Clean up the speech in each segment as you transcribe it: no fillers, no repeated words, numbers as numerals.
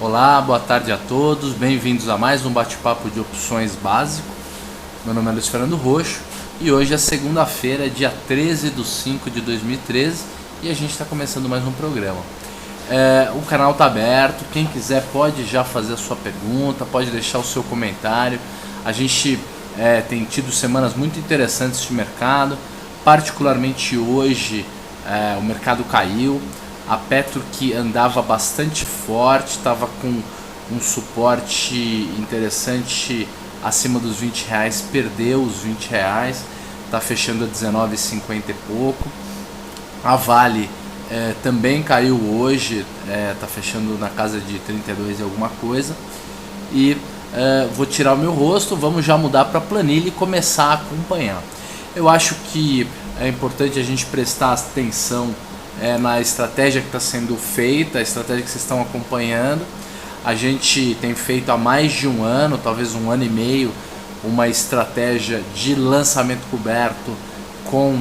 Olá, boa tarde a todos, bem-vindos a mais um bate-papo de opções básico. Meu nome é Luiz Fernando Roxo e hoje é segunda-feira, dia 13/5/2013 e a gente está começando mais um programa. O canal está aberto, quem quiser pode já fazer a sua pergunta, pode deixar o seu comentário. A gente tem tido semanas muito interessantes de mercado, particularmente hoje o mercado caiu. A Petro, que andava bastante forte, estava com um suporte interessante acima dos R$20, perdeu os R$20, está fechando a 19,50 e pouco. A Vale também caiu hoje, está fechando na casa de 32 e alguma coisa. E vou tirar o meu rosto, vamos já mudar para a planilha e começar a acompanhar. Eu acho que é importante a gente prestar atenção na estratégia que está sendo feita, a estratégia que vocês estão acompanhando. A gente tem feito há mais de um ano, talvez um ano e meio, uma estratégia de lançamento coberto com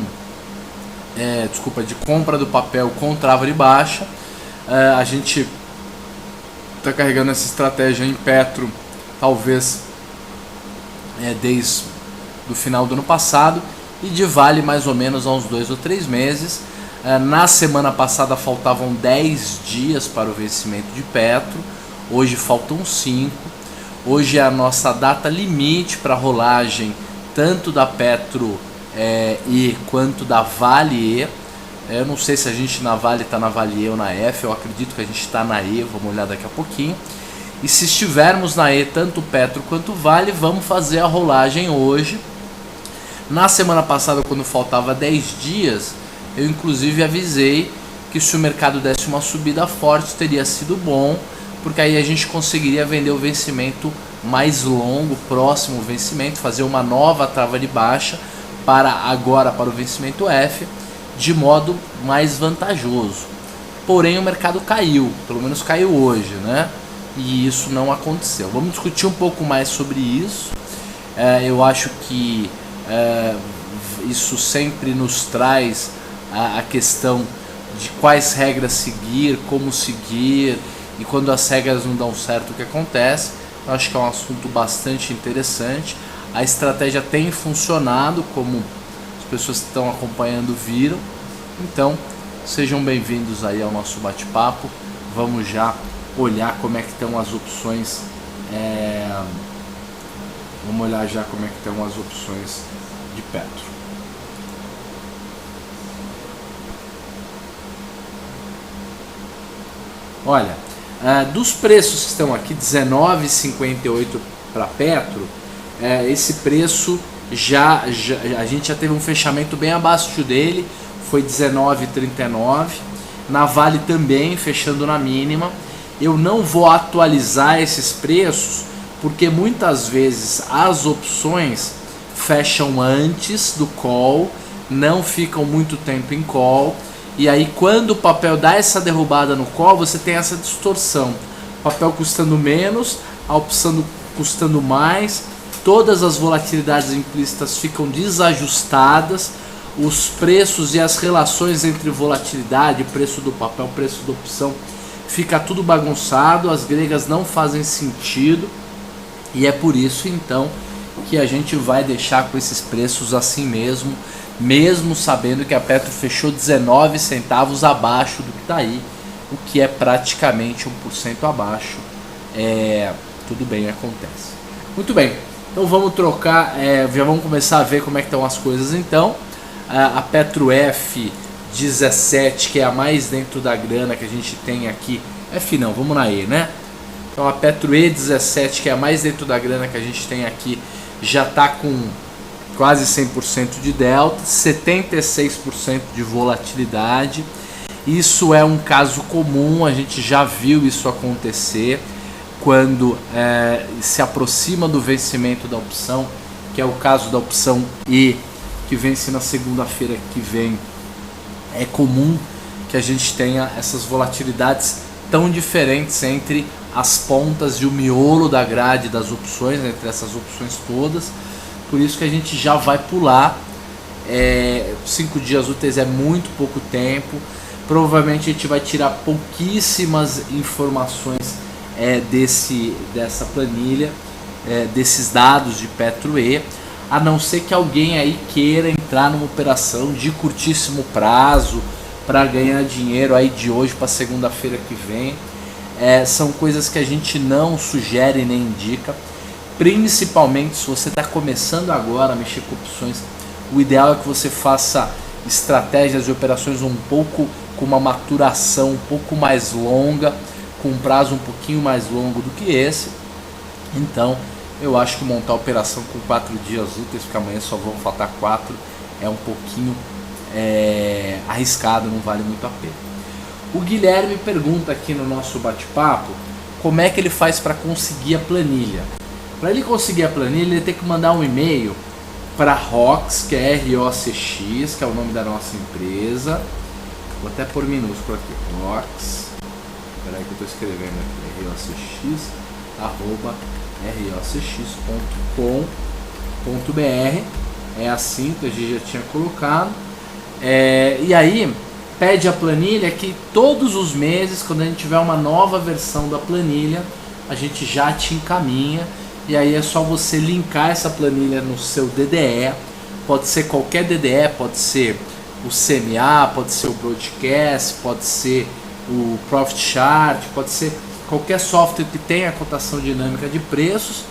de compra do papel com trava de baixa. A gente está carregando essa estratégia em Petro, talvez desde o final do ano passado, e de Vale mais ou menos há uns 2 ou 3 meses. Na semana passada faltavam 10 dias para o vencimento de Petro, hoje faltam 5. Hoje é a nossa data limite para rolagem tanto da Petro E quanto da Vale E. Eu não sei se a gente na Vale está na Vale E ou na F, eu acredito que a gente está na E, vamos olhar daqui a pouquinho. E se estivermos na E, tanto Petro quanto Vale, vamos fazer a rolagem hoje. Na semana passada, quando faltava 10 dias, eu inclusive avisei que se o mercado desse uma subida forte teria sido bom, porque aí a gente conseguiria vender o vencimento mais longo, próximo ao vencimento, fazer uma nova trava de baixa para o vencimento F, de modo mais vantajoso. Porém o mercado caiu, pelo menos caiu hoje, né? E isso não aconteceu. Vamos discutir um pouco mais sobre isso. Eu acho que isso sempre nos traz a questão de quais regras seguir, como seguir, e quando as regras não dão certo, o que acontece. Eu acho que é um assunto bastante interessante. A estratégia tem funcionado, como as pessoas que estão acompanhando viram. Então sejam bem-vindos aí ao nosso bate-papo. Vamos já olhar como é que estão as opções. Vamos olhar já como é que estão as opções de Petro. Olha, dos preços que estão aqui, R$19,58 para Petro, esse preço a gente já teve um fechamento bem abaixo dele, foi R$19,39. Na Vale também, fechando na mínima. Eu não vou atualizar esses preços, porque muitas vezes as opções fecham antes do call, não ficam muito tempo em call. E aí quando o papel dá essa derrubada no call, você tem essa distorção. O papel custando menos, a opção custando mais, todas as volatilidades implícitas ficam desajustadas, os preços e as relações entre volatilidade, preço do papel, preço da opção, fica tudo bagunçado, as gregas não fazem sentido, e é por isso então que a gente vai deixar com esses preços assim mesmo sabendo que a Petro fechou 19 centavos abaixo do que está aí, o que é praticamente 1% abaixo. Tudo bem, acontece. Muito bem, então vamos trocar, já vamos começar a ver como é que estão as coisas então. A Petro F17, que é a mais dentro da grana que a gente tem aqui, F não, vamos na E, né? Então a Petro E17, que é a mais dentro da grana que a gente tem aqui, já está com quase 100% de delta, 76% de volatilidade. Isso é um caso comum, a gente já viu isso acontecer quando se aproxima do vencimento da opção, que é o caso da opção E, que vence na segunda-feira que vem. É comum que a gente tenha essas volatilidades tão diferentes entre as pontas e o miolo da grade das opções, entre essas opções todas. Por isso que a gente já vai pular. 5 dias úteis é muito pouco tempo. Provavelmente a gente vai tirar pouquíssimas informações dessa planilha, desses dados de Petro-E, a não ser que alguém aí queira entrar numa operação de curtíssimo prazo para ganhar dinheiro aí de hoje para segunda-feira que vem. São coisas que a gente não sugere nem indica, principalmente se você está começando agora a mexer com opções. O ideal é que você faça estratégias e operações um pouco com uma maturação um pouco mais longa, com um prazo um pouquinho mais longo do que esse. Então eu acho que montar a operação com 4 dias úteis, porque amanhã só vão faltar 4, é um pouquinho arriscado, não vale muito a pena. O Guilherme pergunta aqui no nosso bate-papo como é que ele faz para conseguir a planilha. Para ele conseguir a planilha, ele tem que mandar um e-mail para ROCX, que é ROCX, que é o nome da nossa empresa. Vou até pôr minúsculo aqui, ROCX. Espera aí que eu estou escrevendo aqui, rocx@rocx.com.br. É assim que a gente já tinha colocado. E aí pede a planilha que todos os meses, quando a gente tiver uma nova versão da planilha, a gente já te encaminha. E aí é só você linkar essa planilha no seu DDE. Pode ser qualquer DDE, pode ser o CMA, pode ser o Broadcast, pode ser o Profit Chart, pode ser qualquer software que tenha cotação dinâmica de preços.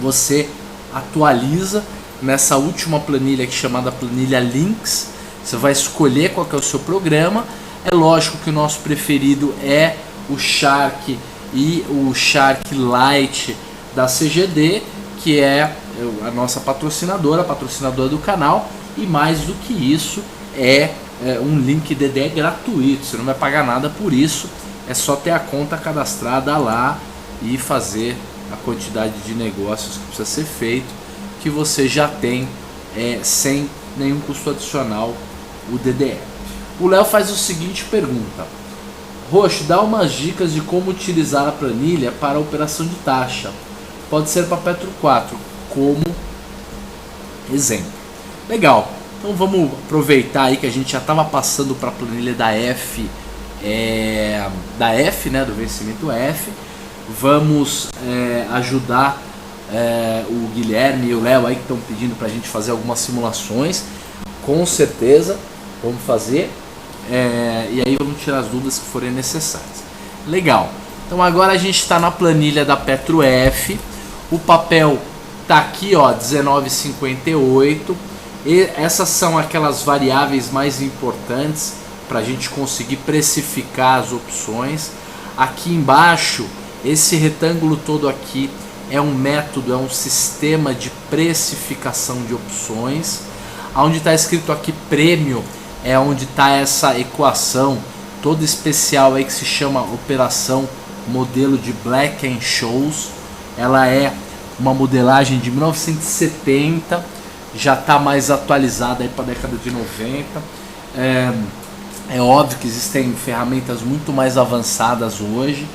Você atualiza nessa última planilha aqui, chamada planilha Links. Você vai escolher qual que é o seu programa. É lógico que o nosso preferido é o Shark e o Shark Lite da CGD, que é a nossa patrocinadora do canal. E mais do que isso, é um link DDE gratuito. Você não vai pagar nada por isso. É só ter a conta cadastrada lá e fazer a quantidade de negócios que precisa ser feito, que você já tem sem nenhum custo adicional o DDE. O Léo faz o seguinte pergunta: Roxo, dá umas dicas de como utilizar a planilha para a operação de taxa. Pode ser para Petro 4 como exemplo. Legal, então vamos aproveitar aí que a gente já estava passando para a planilha da F, né, do vencimento F. Vamos ajudar o Guilherme e o Léo aí que estão pedindo para a gente fazer algumas simulações. Com certeza vamos fazer, e aí vamos tirar as dúvidas que forem necessárias. Legal, então agora a gente está na planilha da Petro F. O papel tá aqui, ó, 19,58. E essas são aquelas variáveis mais importantes para a gente conseguir precificar as opções. Aqui embaixo, esse retângulo todo aqui é um método, é um sistema de precificação de opções. Onde está escrito aqui prêmio é onde está essa equação toda especial aí que se chama operação modelo de Black-Scholes. Ela é uma modelagem de 1970, já está mais atualizada para a década de 90. É óbvio que existem ferramentas muito mais avançadas hoje,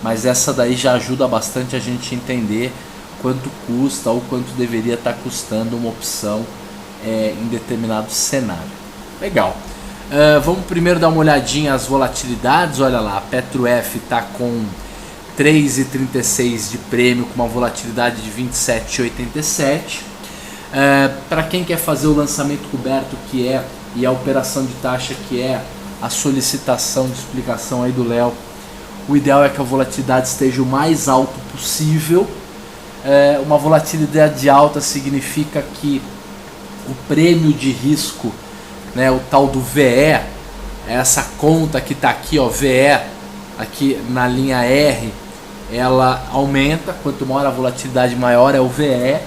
mas essa daí já ajuda bastante a gente entender quanto custa ou quanto deveria estar custando uma opção em determinado cenário. Legal. Vamos primeiro dar uma olhadinha às volatilidades. Olha lá, a Petro F está com 3,36 de prêmio, com uma volatilidade de 27,87. Para quem quer fazer o lançamento coberto, e a operação de taxa, que é a solicitação de explicação aí do Léo, o ideal é que a volatilidade esteja o mais alto possível. Uma volatilidade alta significa que o prêmio de risco, né, o tal do VE, essa conta que está aqui, ó, VE, aqui na linha R, ela aumenta. Quanto maior a volatilidade, maior é o VE,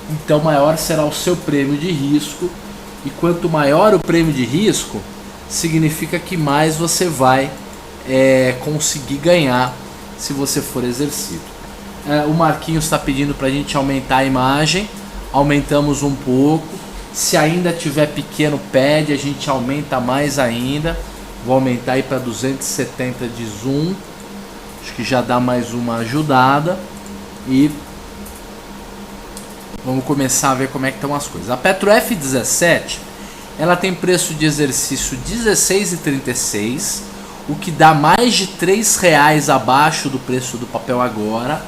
então maior será o seu prêmio de risco. E quanto maior o prêmio de risco, significa que mais você vai conseguir ganhar se você for exercido. O Marquinhos está pedindo para a gente aumentar a imagem. Aumentamos um pouco. Se ainda tiver pequeno, pede, a gente aumenta mais ainda. Vou aumentar aí para 270 de zoom. Acho que já dá mais uma ajudada. E vamos começar a ver como é que estão as coisas. A Petro F17, ela tem preço de exercício 16,36. o que dá mais de R$3 abaixo do preço do papel agora.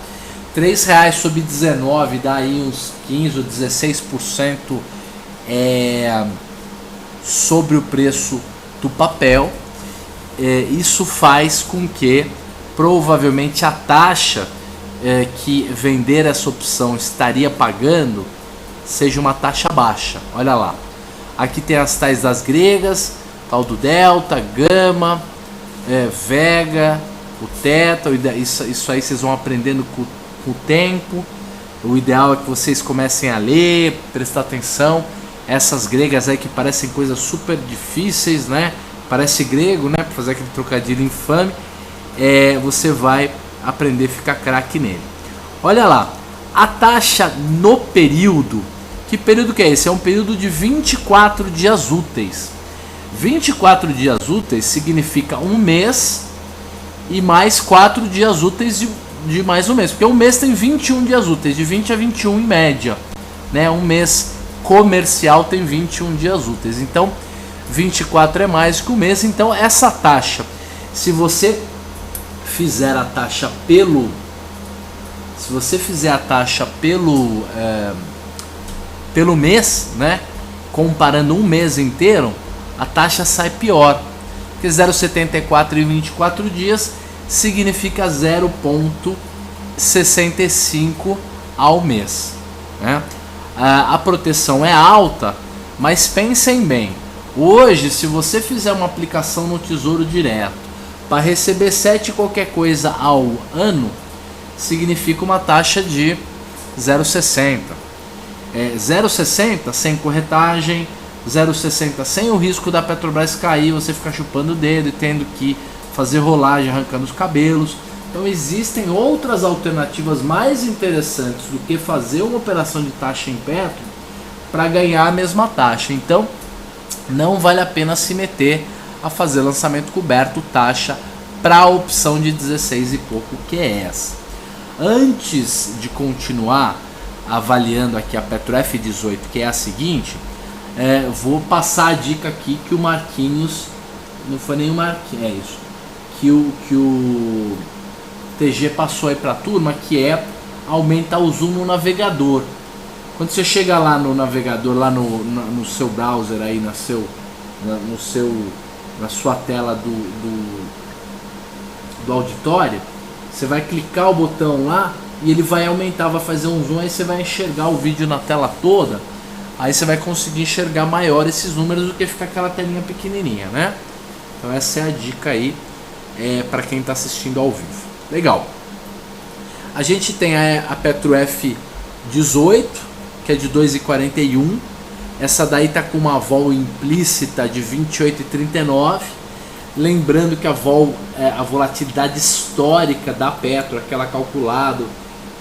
R$3 sobre 19 dá aí uns 15 ou 16% sobre o preço do papel. Isso faz com que provavelmente a taxa que vender essa opção estaria pagando seja uma taxa baixa. Olha lá, aqui tem as tais das gregas, tal do delta, gama, vega, o teta. Isso aí vocês vão aprendendo com o tempo. O ideal é que vocês comecem a ler, prestar atenção. Essas gregas aí que parecem coisas super difíceis, né? Parece grego, né? Para fazer aquele trocadilho infame. Você vai aprender a ficar craque nele. Olha lá, a taxa no período. Que período que é esse? É um período de 24 dias úteis. 24 dias úteis significa um mês e mais 4 dias úteis de mais um mês. Porque um mês tem 21 dias úteis, de 20 a 21 em média, né? Um mês comercial tem 21 dias úteis. Então, 24 é mais que um mês. Então, essa taxa, se você fizer a taxa pelo mês, né, comparando um mês inteiro, a taxa sai pior, porque 0,74 em 24 dias significa 0,65 ao mês, né? A proteção é alta, mas pensem bem, hoje se você fizer uma aplicação no Tesouro Direto para receber 7 qualquer coisa ao ano, significa uma taxa de 0,60. 0,60 sem corretagem, 0,60 sem o risco da Petrobras cair, você ficar chupando o dedo e tendo que fazer rolagem, arrancando os cabelos. Então existem outras alternativas mais interessantes do que fazer uma operação de taxa em Petro para ganhar a mesma taxa. Então não vale a pena se meter a fazer lançamento coberto taxa para a opção de 16 e pouco, que é essa. Antes de continuar avaliando aqui a Petro F18, que é a seguinte, vou passar a dica aqui que o Marquinhos, não foi nem o Marquinhos, é isso, que o TG passou aí para a turma, que é aumentar o zoom no navegador. Quando você chega lá no navegador, lá no seu browser aí, na sua tela do auditório, você vai clicar o botão lá e ele vai aumentar, vai fazer um zoom, aí você vai enxergar o vídeo na tela toda, aí você vai conseguir enxergar maior esses números do que ficar aquela telinha pequenininha, né? Então essa é a dica aí para quem está assistindo ao vivo. Legal. A gente tem a Petro F18, que é de 2,41. Essa daí está com uma vol implícita de 28,39. Lembrando que a volatilidade histórica da Petro, aquela calculada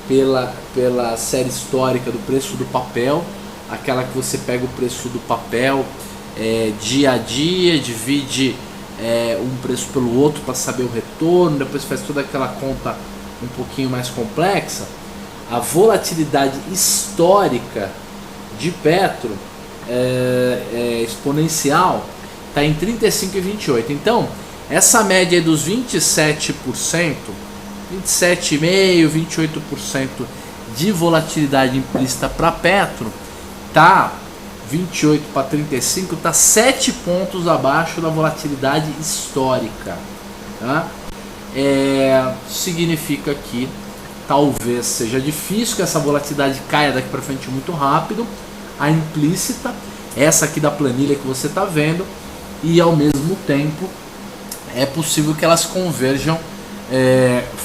pela série histórica do preço do papel, aquela que você pega o preço do papel dia a dia, divide um preço pelo outro para saber o retorno, depois faz toda aquela conta um pouquinho mais complexa. A volatilidade histórica de Petro exponencial está em 35,28. Então, essa média dos 27%, 27,5%, 28% de volatilidade implícita para Petro, tá 28 para 35, tá 7 pontos abaixo da volatilidade histórica, tá? Significa que talvez seja difícil que essa volatilidade caia daqui para frente muito rápido, a implícita, essa aqui da planilha que você está vendo, e ao mesmo tempo é possível que elas converjam,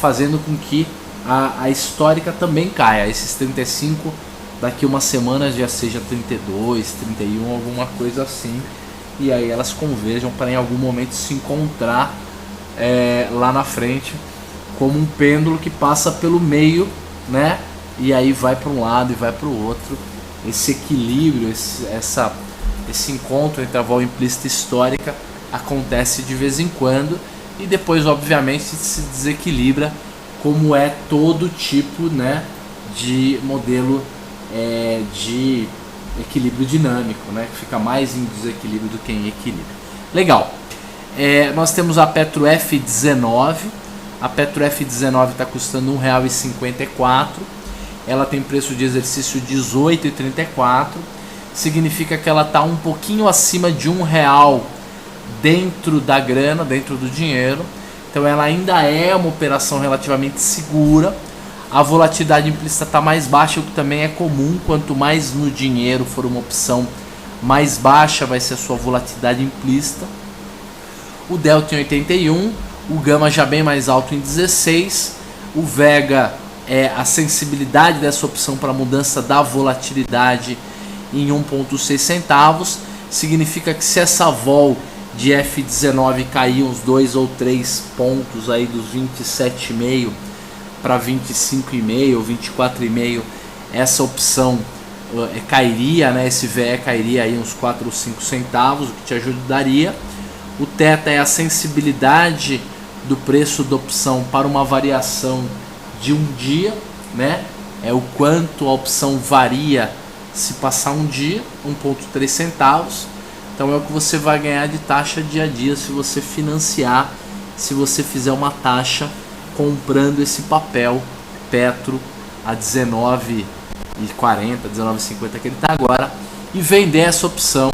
fazendo com que a histórica também caia. Esses 35 daqui uma semana já seja 32, 31, alguma coisa assim, e aí elas converjam para em algum momento se encontrar lá na frente como um pêndulo que passa pelo meio, né? E aí vai para um lado e vai para o outro. Esse equilíbrio, esse encontro entre a vol implícita e histórica acontece de vez em quando, e depois obviamente se desequilibra, como é todo tipo, né, de modelo de equilíbrio dinâmico, né, que fica mais em desequilíbrio do que em equilíbrio. Legal. Nós temos a Petro F19. A Petro F19 está custando R$ 1,54. Ela tem preço de exercício R$ 18,34. Significa que ela está um pouquinho acima de R$ 1 dentro da grana, dentro do dinheiro. Então ela ainda é uma operação relativamente segura. A volatilidade implícita está mais baixa, o que também é comum. Quanto mais no dinheiro for uma opção, mais baixa vai ser a sua volatilidade implícita. O Delta em 81, o Gama já bem mais alto em 16. O Vega, a sensibilidade dessa opção para mudança da volatilidade em 1,6 centavos. Significa que se essa vol de F19 cair uns 2 ou 3 pontos aí dos 27,5 para 25,5 ou 24,5, essa opção cairia, né? Esse VE cairia aí uns 4 ou 5 centavos, o que te ajudaria. O θ é a sensibilidade do preço da opção para uma variação de um dia, né? É o quanto a opção varia se passar um dia, 1,3 centavos. Então é o que você vai ganhar de taxa dia a dia se você financiar, se você fizer uma taxa comprando esse papel Petro a R$19,40, R$19,50 que ele está agora, e vender essa opção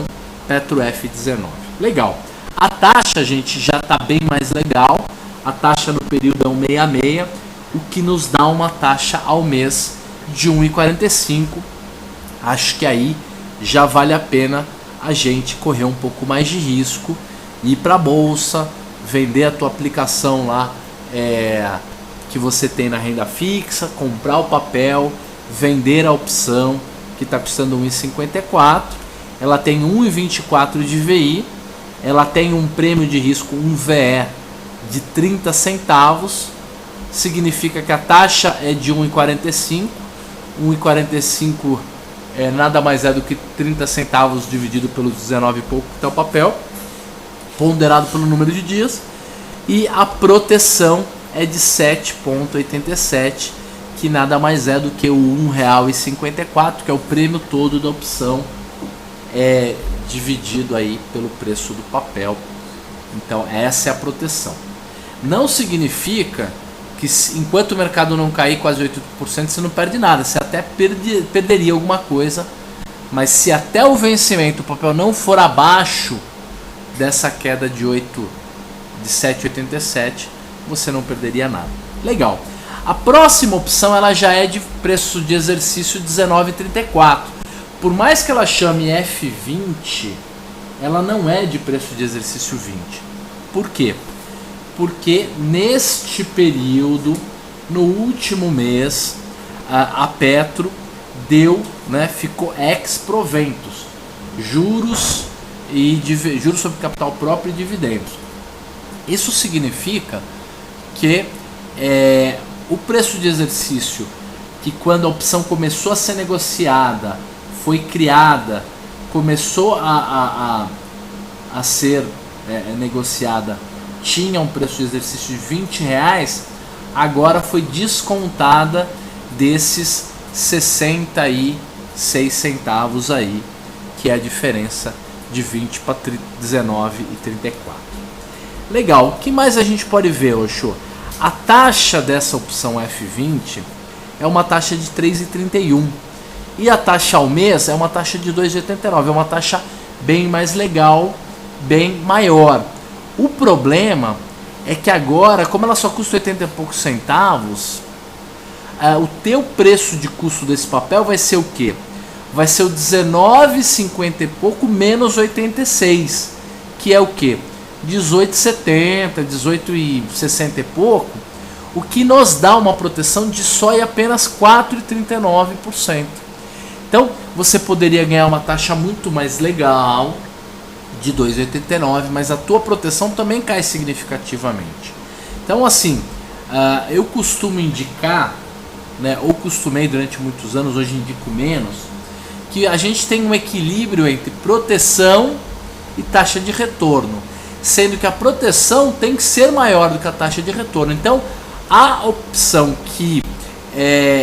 Petro F19. Legal. A taxa, gente, já está bem mais legal. A taxa no período é 1,66, o que nos dá uma taxa ao mês de 1,45. Acho que aí já vale a pena a gente correr um pouco mais de risco, ir para a bolsa, vender a tua aplicação lá que você tem na renda fixa, comprar o papel, vender a opção que está custando 1,54. Ela tem 1,24 de VI, ela tem um prêmio de risco, um VE de 30 centavos, significa que a taxa é de 1,45. 1,45 nada mais é do que 30 centavos dividido pelos 19 e pouco que está o papel, ponderado pelo número de dias, e a proteção é de 7,87, que nada mais é do que o R$1,54, que é o prêmio todo da opção, dividido aí pelo preço do papel. Então essa é a proteção. Não significa que enquanto o mercado não cair quase 8%, você não perde nada, você até perderia alguma coisa, mas se até o vencimento o papel não for abaixo dessa queda de 7,87, você não perderia nada. Legal. A próxima opção ela já é de preço de exercício 19,34. Por mais que ela chame F20, ela não é de preço de exercício 20. Por quê? Porque neste período, no último mês, a Petro ficou ex proventos, juros sobre capital próprio e dividendos. Isso significa que o preço de exercício, que quando a opção começou a ser negociada, foi criada, começou a ser negociada, tinha um preço de exercício de R$20, agora foi descontada desses 66 centavos aí, que é a diferença de 20 para 19,34. Legal, o que mais a gente pode ver, Oxô? A taxa dessa opção F20 é uma taxa de 3,31 e a taxa ao mês é uma taxa de 2,89, é uma taxa bem mais legal, bem maior. O problema é que agora, como ela só custa 80 e poucos centavos, o teu preço de custo desse papel vai ser o quê? Vai ser o 19,50 e pouco menos 86, que é o quê? 18,70, 18,60 e pouco, o que nos dá uma proteção de só e apenas 4,39%. Então você poderia ganhar uma taxa muito mais legal, de 2,89, mas a tua proteção também cai significativamente. Então assim, eu costumo indicar, né, ou costumei durante muitos anos, hoje indico menos, que a gente tem um equilíbrio entre proteção e taxa de retorno, sendo que a proteção tem que ser maior do que a taxa de retorno. Então a opção que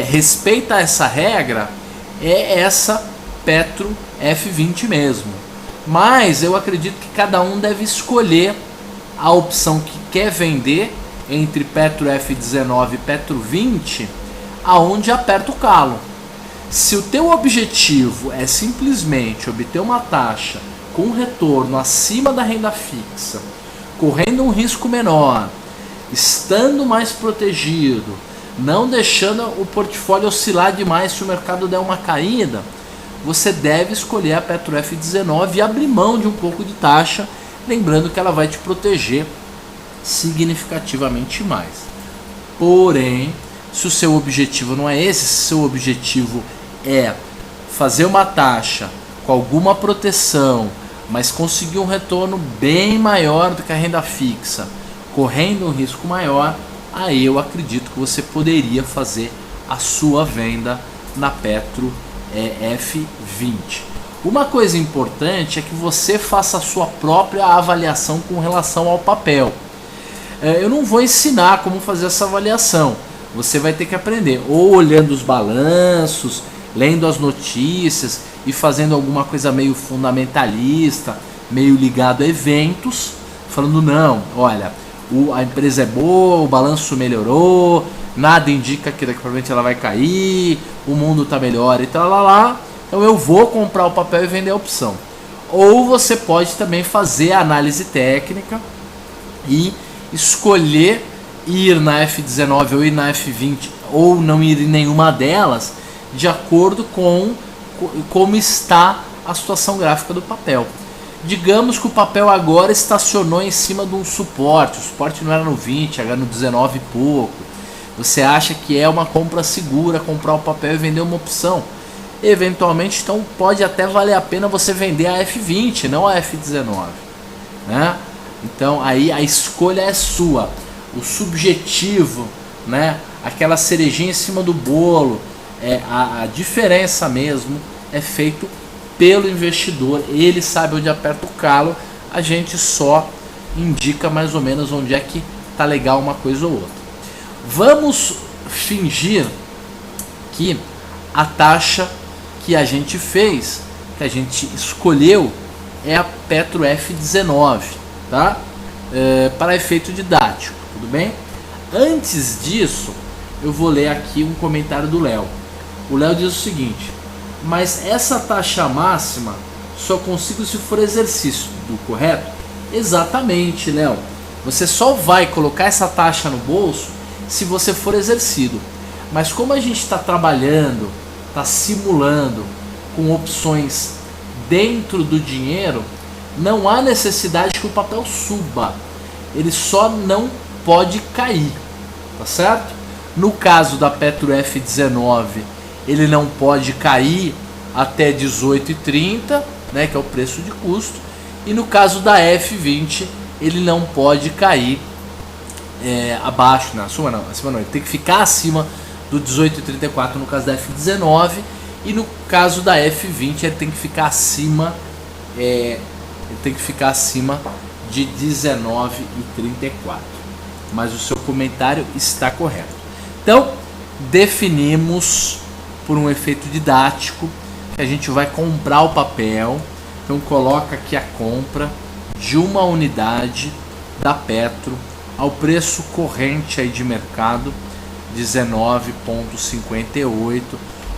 respeita essa regra é essa Petro F20 mesmo. Mas eu acredito que cada um deve escolher a opção que quer vender entre Petro F19 e Petro 20, aonde aperta o calo. Se o teu objetivo é simplesmente obter uma taxa com retorno acima da renda fixa, correndo um risco menor, estando mais protegido, não deixando o portfólio oscilar demais se o mercado der uma caída, você deve escolher a Petro F19 e abrir mão de um pouco de taxa, lembrando que ela vai te proteger significativamente mais. Porém, se o seu objetivo não é esse, se o seu objetivo é fazer uma taxa com alguma proteção, mas conseguir um retorno bem maior do que a renda fixa, correndo um risco maior, aí eu acredito que você poderia fazer a sua venda na Petro F20. Uma coisa importante é que você faça a sua própria avaliação com relação ao papel. Eu não vou ensinar como fazer essa avaliação. Você vai ter que aprender ou olhando os balanços, lendo as notícias e fazendo alguma coisa meio fundamentalista, meio ligado a eventos, falando não, olha, a empresa é boa, o balanço melhorou, nada indica que daqui para frente ela vai cair, o mundo está melhor e tal, lá. Então eu vou comprar o papel e vender a opção. Ou você pode também fazer a análise técnica e escolher ir na F19 ou ir na F20 ou não ir em nenhuma delas, de acordo com como está a situação gráfica do papel. Digamos que o papel agora estacionou em cima de um suporte, o suporte não era no 20, era no 19 e pouco. Você acha que é uma compra segura comprar o papel e vender uma opção. Eventualmente, então pode até valer a pena você vender a F20, não a F19, né? Então aí a escolha é sua. O subjetivo, né? Aquela cerejinha em cima do bolo, a diferença mesmo é feito pelo investidor. Ele sabe onde aperta o calo, a gente só indica mais ou menos onde é que tá legal uma coisa ou outra. Vamos fingir que a taxa que a gente fez, que a gente escolheu, é a Petro F19, tá? Para efeito didático, tudo bem? Antes disso, eu vou ler aqui um comentário do Léo. O Léo diz o seguinte: mas essa taxa máxima só consigo se for exercício, correto? Exatamente, Léo. Você só vai colocar essa taxa no bolso se você for exercido. Mas como a gente está trabalhando, está simulando com opções dentro do dinheiro, não há necessidade que o papel suba. Ele só não pode cair, tá certo? No caso da Petro F19, ele não pode cair até 18,30, né, que é o preço de custo. E no caso da F20, ele não pode cair abaixo, acima não, ele tem que ficar acima do 18,34 no caso da F19, e no caso da F20 ele tem que ficar acima de 19,34. Mas o seu comentário está correto. Então, definimos por um efeito didático que a gente vai comprar o papel. Então coloca aqui a compra de uma unidade da Petro ao preço corrente aí de mercado, 19,58.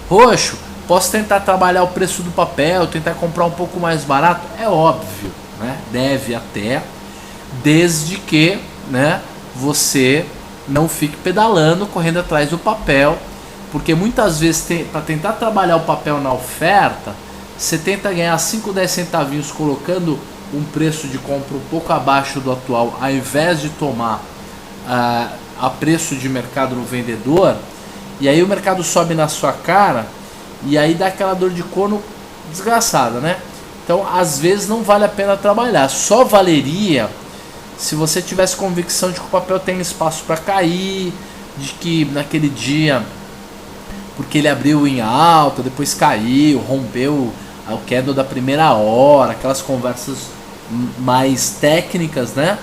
Roxo, posso tentar trabalhar o preço do papel, tentar comprar um pouco mais barato? É óbvio, né? Deve até, desde que, né, você não fique pedalando, correndo atrás do papel, porque muitas vezes para tentar trabalhar o papel na oferta, você tenta ganhar 5, 10 centavinhos colocando um preço de compra um pouco abaixo do atual, ao invés de tomar a preço de mercado no vendedor, e aí o mercado sobe na sua cara, e aí dá aquela dor de corno desgraçada, né? Então às vezes não vale a pena trabalhar, só valeria se você tivesse convicção de que o papel tem espaço para cair, de que naquele dia, porque ele abriu em alta, depois caiu, rompeu o candle da primeira hora, aquelas conversas mais técnicas, né?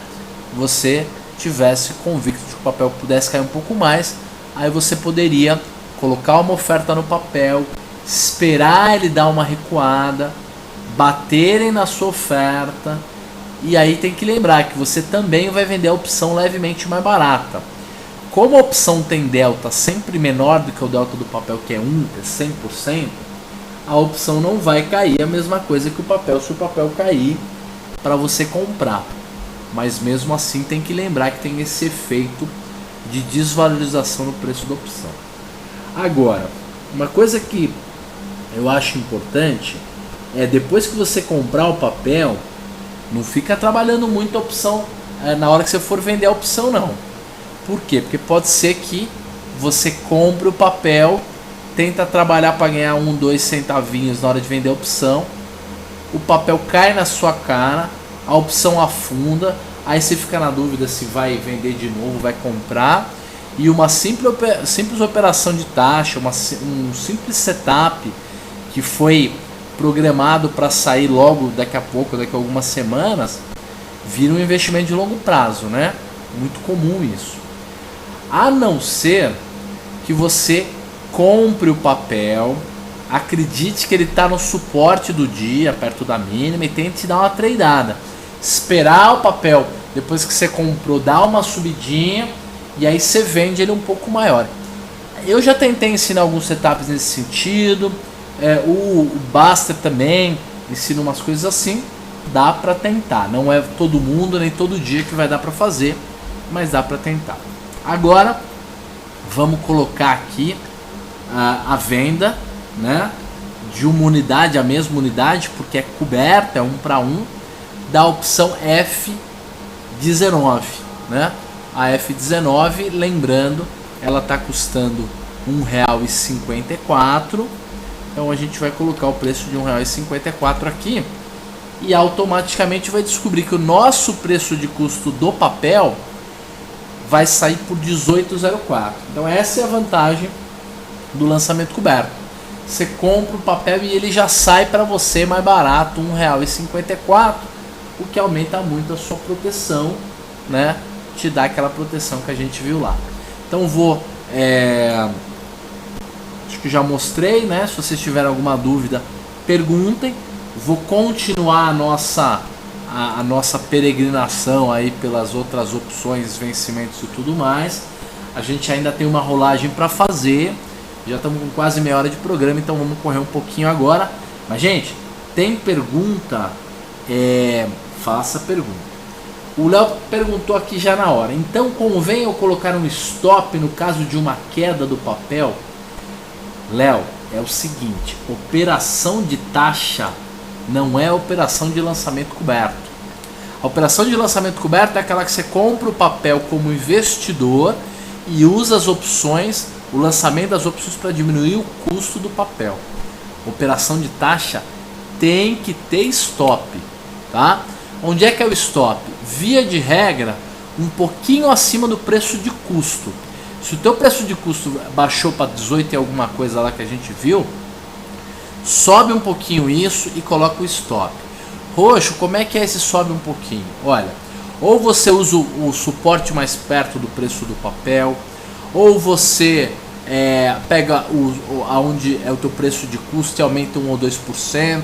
Você tivesse convicto de que o papel pudesse cair um pouco mais, aí você poderia colocar uma oferta no papel, esperar ele dar uma recuada, baterem na sua oferta E aí tem que lembrar que você também vai vender a opção levemente mais barata. Como a opção tem delta sempre menor do que o delta do papel, que é 100%, a opção não vai cair a mesma coisa que o papel se o papel cair para você comprar. Mas mesmo assim tem que lembrar que tem esse efeito de desvalorização no preço da opção. Agora, uma coisa que eu acho importante é, depois que você comprar o papel, não fica trabalhando muito a opção na hora que você for vender a opção, não. Por quê? Porque pode ser que você compre o papel, tenta trabalhar para ganhar 1, 2 centavinhos na hora de vender a opção, o papel cai na sua cara, a opção afunda, aí você fica na dúvida se vai vender de novo, vai comprar, e uma simples operação de taxa, um simples setup que foi programado para sair logo daqui a pouco, daqui a algumas semanas, vira um investimento de longo prazo, né? Muito comum isso. A não ser que você compre o papel, acredite que ele está no suporte do dia, perto da mínima, e tente dar uma tradeada. Esperar o papel, depois que você comprou, dar uma subidinha, e aí você vende ele um pouco maior. Eu já tentei ensinar alguns setups nesse sentido, o Baster também ensina umas coisas assim, dá para tentar. Não é todo mundo, nem todo dia que vai dar para fazer, mas dá para tentar. Agora, vamos colocar aqui a venda, né, de uma unidade, a mesma unidade, porque é coberta, é 1 para 1, da opção F19, né? A F19, lembrando, ela está custando R$ 1,54, então a gente vai colocar o preço de R$ 1,54 aqui e automaticamente vai descobrir que o nosso preço de custo do papel vai sair por R$ 18,04. Então essa é a vantagem do lançamento coberto. Você compra o papel e ele já sai para você mais barato, R$ 1,54, o que aumenta muito a sua proteção, né? Te dá aquela proteção que a gente viu lá. Então vou, acho que já mostrei, né? Se vocês tiverem alguma dúvida, perguntem. Vou continuar a nossa peregrinação aí pelas outras opções, vencimentos e tudo mais. A gente ainda tem uma rolagem para fazer. Já estamos com quase meia hora de programa, então vamos correr um pouquinho agora. Mas, gente, tem pergunta? Faça pergunta. O Léo perguntou aqui já na hora. Então, convém eu colocar um stop no caso de uma queda do papel? Léo, é o seguinte: operação de taxa não é operação de lançamento coberto. A operação de lançamento coberto é aquela que você compra o papel como investidor e usa as opções, o lançamento das opções para diminuir o custo do papel. Operação de taxa tem que ter stop, tá? Onde é que é o stop? Via de regra, um pouquinho acima do preço de custo. Se o teu preço de custo baixou para 18 e alguma coisa lá que a gente viu, sobe um pouquinho isso e coloca o stop. Roxo, como é que é esse sobe um pouquinho? Olha, ou você usa o suporte mais perto do preço do papel, ou você pega aonde é o teu preço de custo e aumenta 1 ou 2%.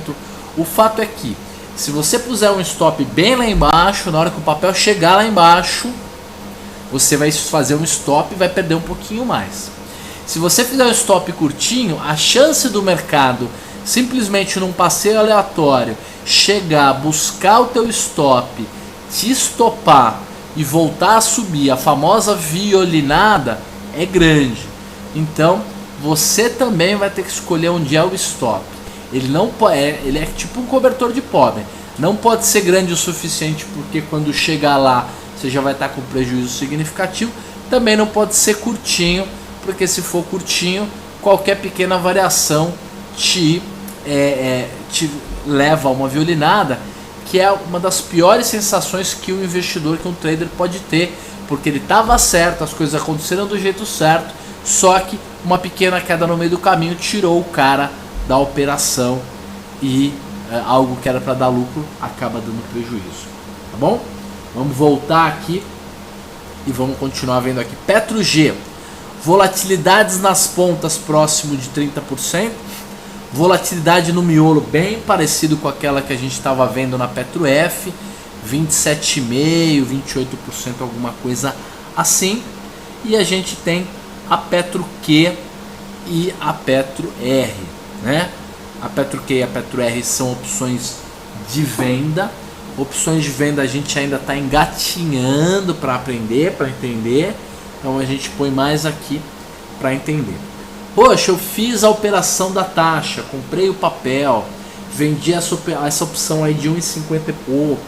O fato é que, se você puser um stop bem lá embaixo, na hora que o papel chegar lá embaixo, você vai fazer um stop e vai perder um pouquinho mais. Se você fizer um stop curtinho, a chance do mercado simplesmente num passeio aleatório chegar, buscar o teu stop, te estopar e voltar a subir, a famosa violinada, é grande. Então você também vai ter que escolher onde é o stop. Ele não ele é tipo um cobertor de pobre. Não pode ser grande o suficiente, porque quando chegar lá você já vai estar com prejuízo significativo. Também não pode ser curtinho, porque se for curtinho, qualquer pequena variação te leva a uma violinada, que é uma das piores sensações que o investidor, que um trader pode ter, porque ele estava certo, as coisas aconteceram do jeito certo, só que uma pequena queda no meio do caminho tirou o cara da operação e algo que era para dar lucro acaba dando prejuízo, tá bom? Vamos voltar aqui e vamos continuar vendo aqui. Petro G, volatilidades nas pontas próximo de 30%, volatilidade no miolo bem parecido com aquela que a gente estava vendo na Petro F, 27,5%, 28%, alguma coisa assim. E a gente tem a Petro Q e a Petro R, né? A Petro Q e a Petro R são opções de venda. Opções de venda a gente ainda está engatinhando para aprender, para entender. Então a gente põe mais aqui para entender. Poxa, eu fiz a operação da taxa, comprei o papel, vendi essa opção aí de 1,50 e pouco,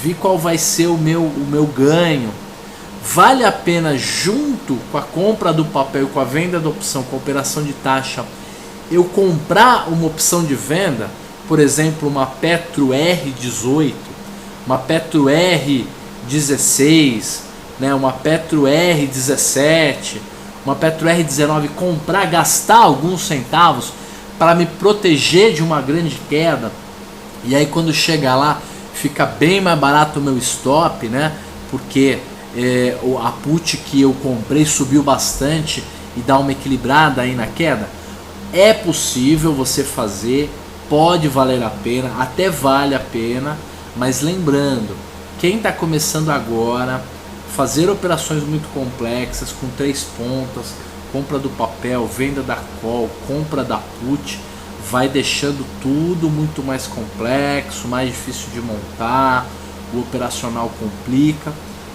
vi qual vai ser o meu ganho. Vale a pena, junto com a compra do papel e com a venda da opção, com a operação de taxa, eu comprar uma opção de venda, por exemplo, uma Petro R18, uma Petro R16, né, uma Petro R17, uma Petro R19, comprar, gastar alguns centavos para me proteger de uma grande queda, e aí quando chegar lá fica bem mais barato o meu stop, né, porque a put que eu comprei subiu bastante e dá uma equilibrada aí na queda. É possível você fazer, pode valer a pena, até vale a pena, mas lembrando, quem está começando agora, fazer operações muito complexas, com 3 pontas, compra do papel, venda da call, compra da put, vai deixando tudo muito mais complexo, mais difícil de montar, o operacional complica.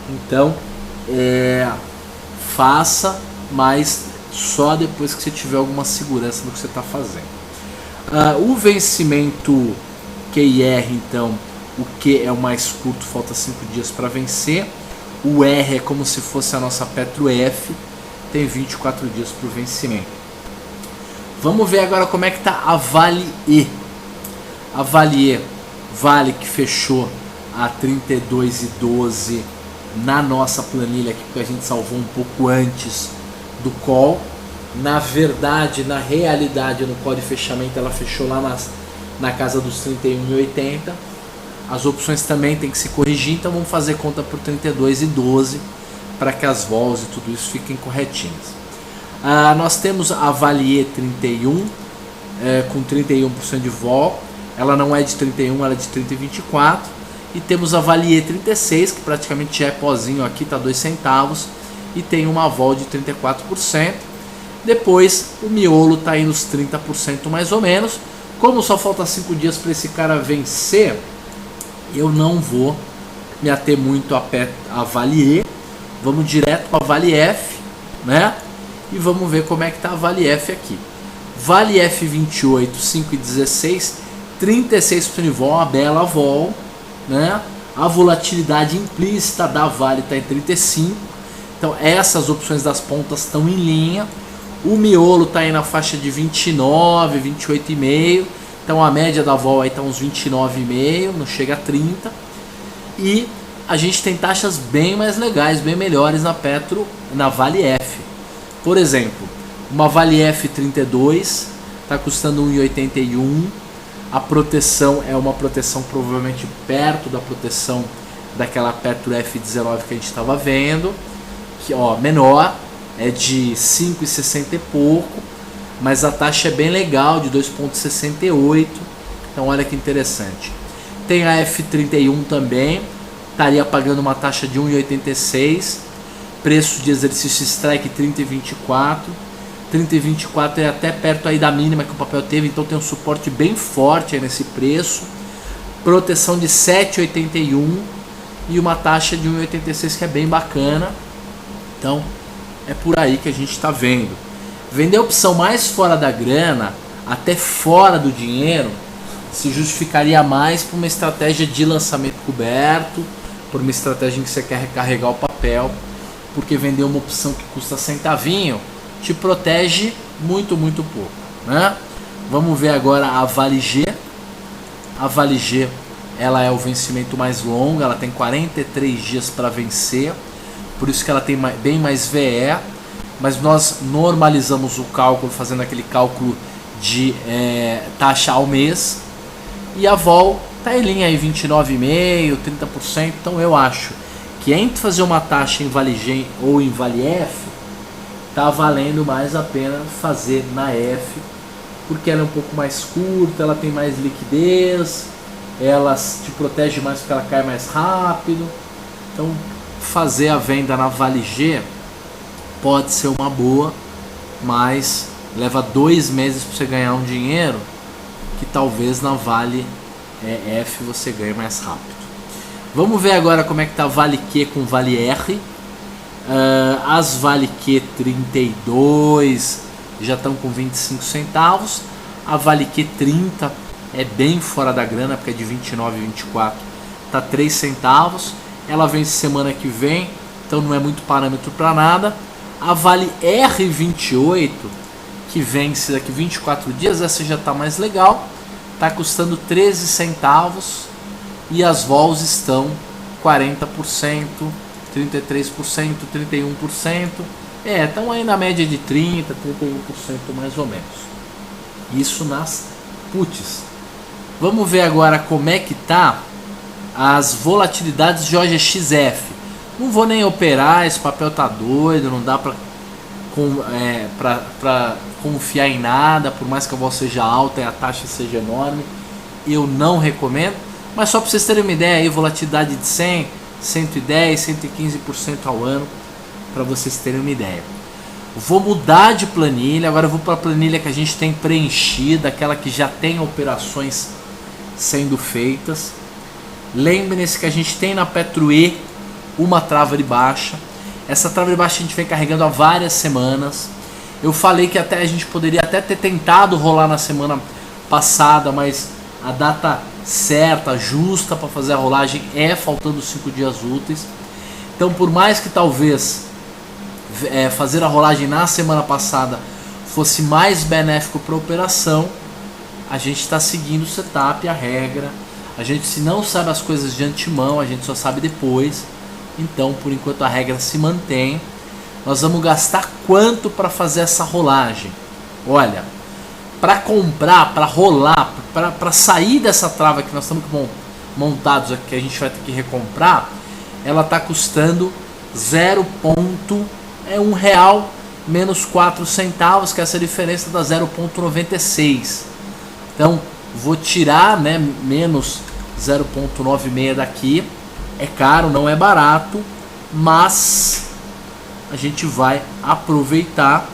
Então, faça, mas só depois que você tiver alguma segurança no que você está fazendo. O vencimento QIR, então, o Q é o mais curto, falta 5 dias para vencer. O R é como se fosse a nossa Petro F, tem 24 dias para o vencimento. Vamos ver agora como é que está a Vale E. A Vale E, Vale que fechou a 32,12 na nossa planilha aqui, porque a gente salvou um pouco antes do call. Na verdade, na realidade, no call de fechamento ela fechou lá na casa dos 31,80. As opções também tem que se corrigir, então vamos fazer conta por 32,12 para que as vols e tudo isso fiquem corretinhas. Nós temos a Vale E 31 com 31% de vol, ela não é de 31, ela é de 30,24. E temos a Vale E36, que praticamente já é pozinho aqui, tá 2 centavos, e tem uma vol de 34%. Depois o miolo está aí nos 30% mais ou menos. Como só falta 5 dias para esse cara vencer, eu não vou me ater muito a Vale E. Vamos direto para a Vale F, né? E vamos ver como é que tá a Vale F aqui. Vale F28, 5,16, 36% de vol, uma bela vol, né? A volatilidade implícita da Vale está em 35. Então essas opções das pontas estão em linha. O miolo está aí na faixa de 29, 28,5. Então a média da vol aí está uns 29,5, não chega a 30. E a gente tem taxas bem mais legais, bem melhores na Vale F. Por exemplo, uma Vale F32 está custando 1,81. A proteção é uma proteção provavelmente perto da proteção daquela Petro F19 que a gente estava vendo, que menor, é de 5,60 e pouco, mas a taxa é bem legal, de 2,68. Então olha que interessante. Tem a F31 também, estaria pagando uma taxa de 1,86, preço de exercício strike 30,24. 30,24 é até perto aí da mínima que o papel teve, então tem um suporte bem forte aí nesse preço. Proteção de 7,81 e uma taxa de 1,86 que é bem bacana. Então é por aí que a gente está vendo. Vender opção mais fora da grana, até fora do dinheiro, se justificaria mais por uma estratégia de lançamento coberto, por uma estratégia em que você quer recarregar o papel, porque vender uma opção que custa centavinho te protege muito, muito pouco, né? Vamos ver agora a Vale G. A Vale G, ela é o vencimento mais longo, ela tem 43 dias para vencer, por isso que ela tem bem mais VE, mas nós normalizamos o cálculo fazendo aquele cálculo de taxa ao mês, e a vol está em linha aí 29,5%, 30%, então eu acho que entre fazer uma taxa em Vale G ou em Vale F, tá valendo mais a pena fazer na F, porque ela é um pouco mais curta, ela tem mais liquidez elas te protegem mais porque ela cai mais rápido. Então fazer a venda na Vale G pode ser uma boa, mas leva 2 meses para você ganhar um dinheiro que talvez na Vale F você ganhe mais rápido. Vamos ver agora como é que tá a Vale Q com Vale R. As Vale Q 32 já estão com 25 centavos. A Vale Q 30 é bem fora da grana, porque é de 29 e 24, tá 3 centavos. Ela vence semana que vem, então não é muito parâmetro para nada. A Vale R28, que vence daqui 24 dias, essa já está mais legal, está custando 13 centavos e as vols estão 40%, 33%, 31%, estão aí na média de 30%, 31% mais ou menos. Isso nas puts. Vamos ver agora como é que tá as volatilidades de OGXF. Não vou nem operar, esse papel tá doido, não dá pra confiar em nada, por mais que a vol seja alta e a taxa seja enorme, eu não recomendo. Mas só para vocês terem uma ideia aí, volatilidade de 100, 110, 115% ao ano, para vocês terem uma ideia. Vou mudar de planilha, agora eu vou para a planilha que a gente tem preenchida, aquela que já tem operações sendo feitas. Lembrem-se que a gente tem na Petro E uma trava de baixa. Essa trava de baixa a gente vem carregando há várias semanas. Eu falei que até a gente poderia até ter tentado rolar na semana passada, mas a data certa, justa para fazer a rolagem é faltando 5 dias úteis. Então, por mais que talvez fazer a rolagem na semana passada fosse mais benéfico para a operação, a gente está seguindo o setup, a regra. A gente, se não sabe as coisas de antemão, a gente só sabe depois. Então, por enquanto a regra se mantém. Nós vamos gastar quanto para fazer essa rolagem? Olha, para comprar, para rolar, para sair dessa trava que nós estamos montados aqui, que a gente vai ter que recomprar, ela está custando R$1 menos 4 centavos, que é essa diferença da 0,96. Então, vou tirar, né, menos 0,96 daqui. É caro, não é barato, mas a gente vai aproveitar,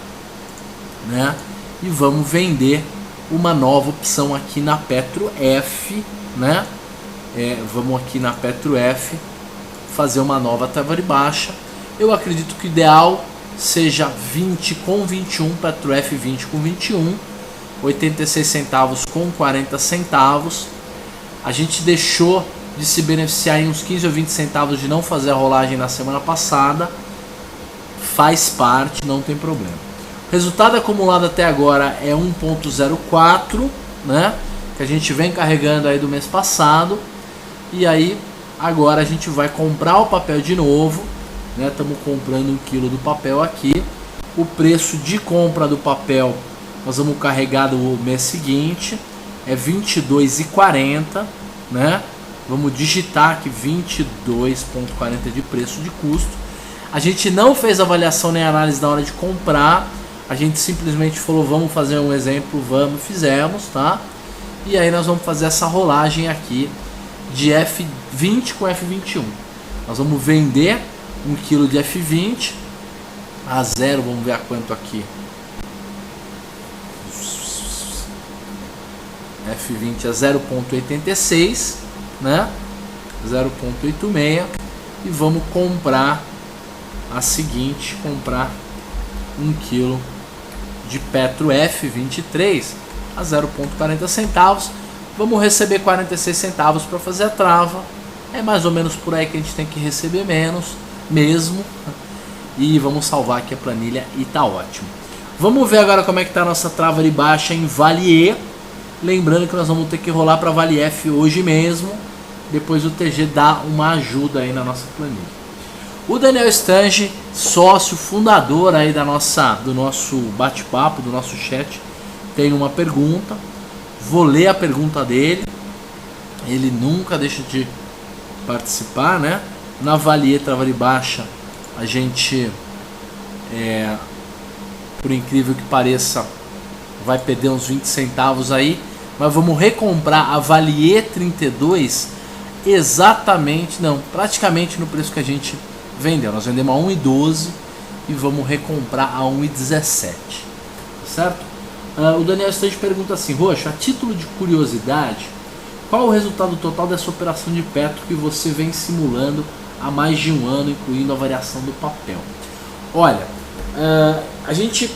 né, e vamos vender uma nova opção aqui na Petro F, né? Vamos aqui na Petro F fazer uma nova trava de baixa. Eu acredito que o ideal seja 20 com 21, Petro F 20 com 21, 86 centavos com 40 centavos. A gente deixou de se beneficiar em uns 15 ou 20 centavos de não fazer a rolagem na semana passada. Faz parte, não tem problema. O resultado acumulado até agora é 1,04, né? Que a gente vem carregando aí do mês passado. E aí agora a gente vai comprar o papel de novo, né? Estamos comprando 1 kg do papel aqui. O preço de compra do papel nós vamos carregar do mês seguinte, é R$22,40, né? Vamos digitar aqui 22,40 de preço de custo. A gente não fez avaliação nem análise na hora de comprar. A gente simplesmente falou, vamos fazer um exemplo, fizemos, tá? E aí nós vamos fazer essa rolagem aqui de F20 com F21. Nós vamos vender 1 kg de F20 a 0, vamos ver a quanto aqui. F20 a 0,86, né? 0,86 e vamos comprar a seguinte, comprar 1 kg de Petro F23 a 0,40 centavos. Vamos receber 46 centavos para fazer a trava. É mais ou menos por aí que a gente tem que receber menos mesmo. E vamos salvar aqui a planilha e tá ótimo. Vamos ver agora como é que tá a nossa trava de baixa em Vale E. Lembrando que nós vamos ter que rolar para Vale F hoje mesmo. Depois o TG dá uma ajuda aí na nossa planilha. O Daniel Stange, sócio fundador aí do nosso bate-papo, do nosso chat, tem uma pergunta. Vou ler a pergunta dele. Ele nunca deixa de participar, né? Na Vale E, trava de baixa, a gente, por incrível que pareça, vai perder uns 20 centavos aí. mas vamos recomprar a Vale E32 exatamente, não, praticamente no preço que a gente vendeu. Nós vendemos a 1,12 e vamos recomprar a 1,17, certo? O Daniel Estante pergunta assim: Roxo, a título de curiosidade, qual o resultado total dessa operação de Petro que você vem simulando há mais de um ano, incluindo a variação do papel? Olha, a gente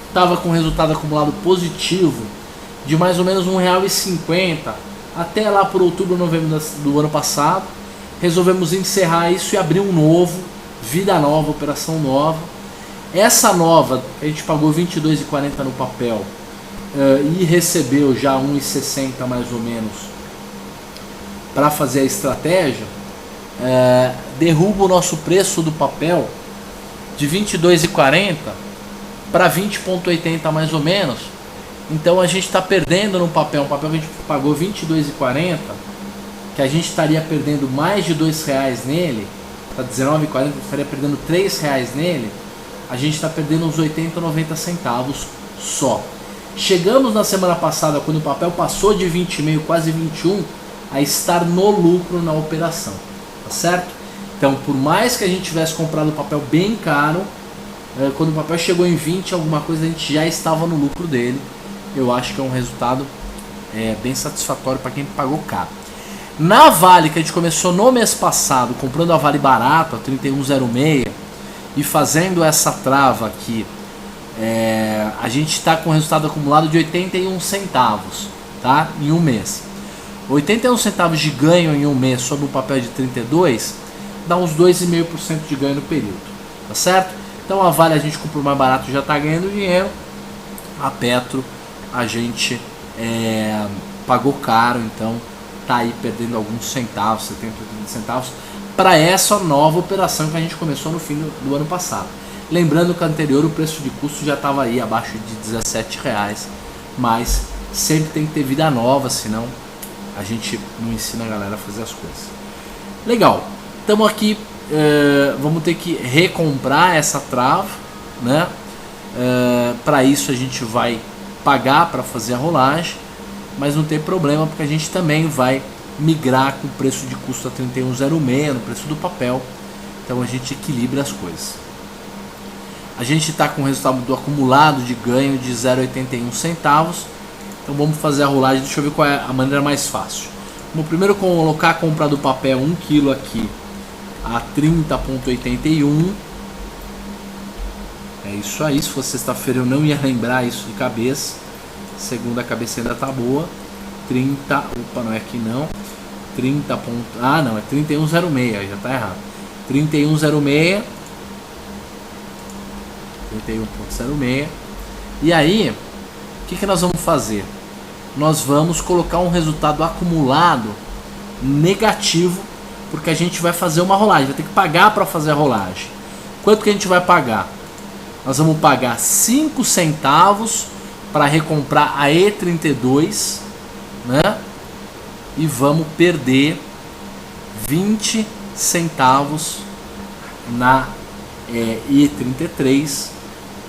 estava com resultado acumulado positivo de mais ou menos R$1,50 até lá por outubro, novembro do ano passado. Resolvemos encerrar isso e abrir um novo, vida nova, operação nova. Essa nova, a gente pagou R$22,40 no papel e recebeu já R$1,60 mais ou menos para fazer a estratégia, derruba o nosso preço do papel de R$22,40 para R$20,80 mais ou menos. Então a gente está perdendo no papel, um papel que a gente pagou R$22,40, que a gente estaria perdendo mais de R$2 nele, está R$19,40, estaria perdendo R$3 nele, a gente está perdendo uns 80 ou 90 centavos só. Chegamos na semana passada, quando o papel passou de 20,5, quase 21, a estar no lucro na operação, tá certo? Então, por mais que a gente tivesse comprado o papel bem caro, quando o papel chegou em 20, alguma coisa, a gente já estava no lucro dele. Eu acho que é um resultado bem satisfatório para quem pagou caro. Na Vale, que a gente começou no mês passado, comprando a Vale barata, 31,06, e fazendo essa trava aqui, a gente está com resultado acumulado de 81 centavos, tá? Em um mês. 81 centavos de ganho em um mês sobre o papel de 32 dá uns 2,5% de ganho no período, tá certo? Então a Vale a gente comprou mais barato, já está ganhando dinheiro. A Petro a gente pagou caro, então tá aí perdendo alguns centavos, 70, 80 centavos, para essa nova operação que a gente começou no fim do ano passado. Lembrando que anterior o preço de custo já estava aí abaixo de R$17, mas sempre tem que ter vida nova, senão a gente não ensina a galera a fazer as coisas. Legal, estamos aqui, vamos ter que recomprar essa trava, né? Para isso a gente vai pagar para fazer a rolagem, mas não tem problema, porque a gente também vai migrar com o preço de custo a 31,06 no preço do papel, então a gente equilibra as coisas. A gente está com o resultado do acumulado de ganho de 0,81 centavos. Então vamos fazer a rolagem, deixa eu ver qual é a maneira mais fácil. Vamos primeiro colocar a compra do papel 1 kg aqui a 30,81. É isso aí, se fosse sexta-feira eu não ia lembrar isso de cabeça. Segunda, a cabeça ainda tá boa. 30, opa, não é aqui não. 30. Ah, não, é 31,06, já tá errado. 31,06. 31,06. E aí, o que nós vamos fazer? Nós vamos colocar um resultado acumulado negativo, porque a gente vai fazer uma rolagem, vai ter que pagar para fazer a rolagem. Quanto que a gente vai pagar? Nós vamos pagar 5 centavos para recomprar a E32, né? E vamos perder 20 centavos na E33.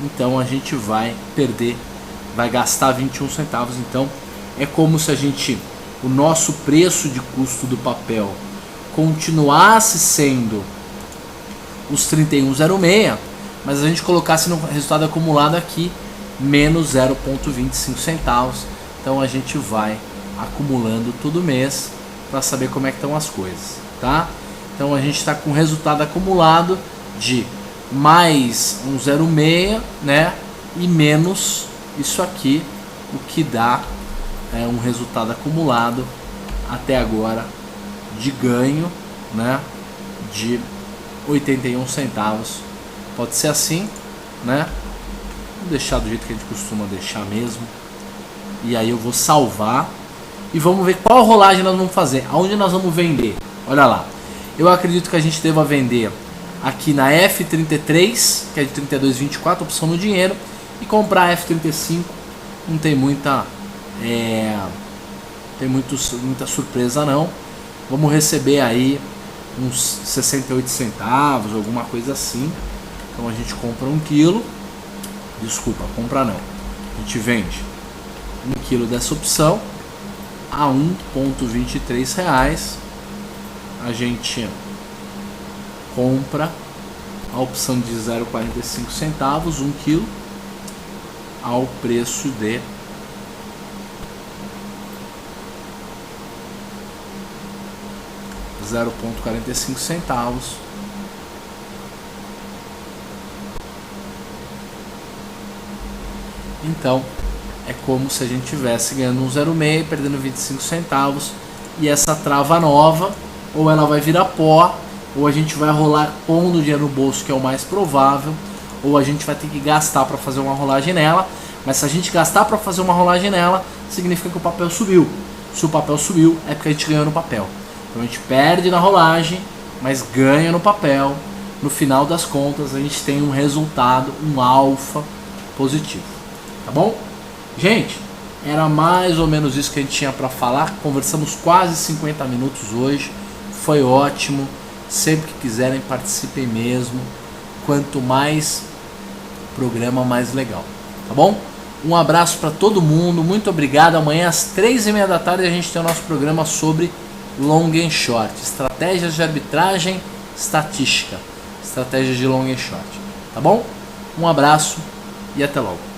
Então a gente vai perder, vai gastar 21 centavos. Então é como se o nosso preço de custo do papel continuasse sendo os 31,06, mas a gente colocasse no resultado acumulado aqui menos 0,25 centavos. Então a gente vai acumulando todo mês para saber como é que estão as coisas, tá? Então a gente está com resultado acumulado de mais um 0,6, né? E menos isso aqui, o que dá um resultado acumulado até agora de ganho, né? De 81 centavos. Pode ser assim, né? Vou deixar do jeito que a gente costuma deixar mesmo. E aí eu vou salvar e vamos ver qual rolagem nós vamos fazer, aonde nós vamos vender. Olha lá, eu acredito que a gente deva vender aqui na F33, que é de 32,24, opção no dinheiro, e comprar a F35. Não tem muita muita surpresa não. Vamos receber aí uns 68 centavos, alguma coisa assim. Então a gente compra 1 quilo, desculpa, compra não, a gente vende 1 quilo dessa opção, a R$ 1,23, a gente compra a opção de 0,45 centavos, 1 quilo, ao preço de R$0,45. Então é como se a gente tivesse ganhando um 0,6, perdendo 25 centavos, e essa trava nova, ou ela vai virar pó, ou a gente vai rolar pondo dinheiro no bolso, que é o mais provável, ou a gente vai ter que gastar para fazer uma rolagem nela. Mas se a gente gastar para fazer uma rolagem nela, significa que o papel subiu. Se o papel subiu, é porque a gente ganhou no papel. Então a gente perde na rolagem, mas ganha no papel. No final das contas, a gente tem um resultado, um alfa positivo. Tá bom? Gente, era mais ou menos isso que a gente tinha para falar. Conversamos quase 50 minutos hoje. Foi ótimo. Sempre que quiserem, participem mesmo. Quanto mais programa, mais legal. Tá bom? Um abraço para todo mundo. Muito obrigado. Amanhã às 3h30 da tarde a gente tem o nosso programa sobre long and short. Estratégias de arbitragem estatística. Estratégias de long and short. Tá bom? Um abraço e até logo.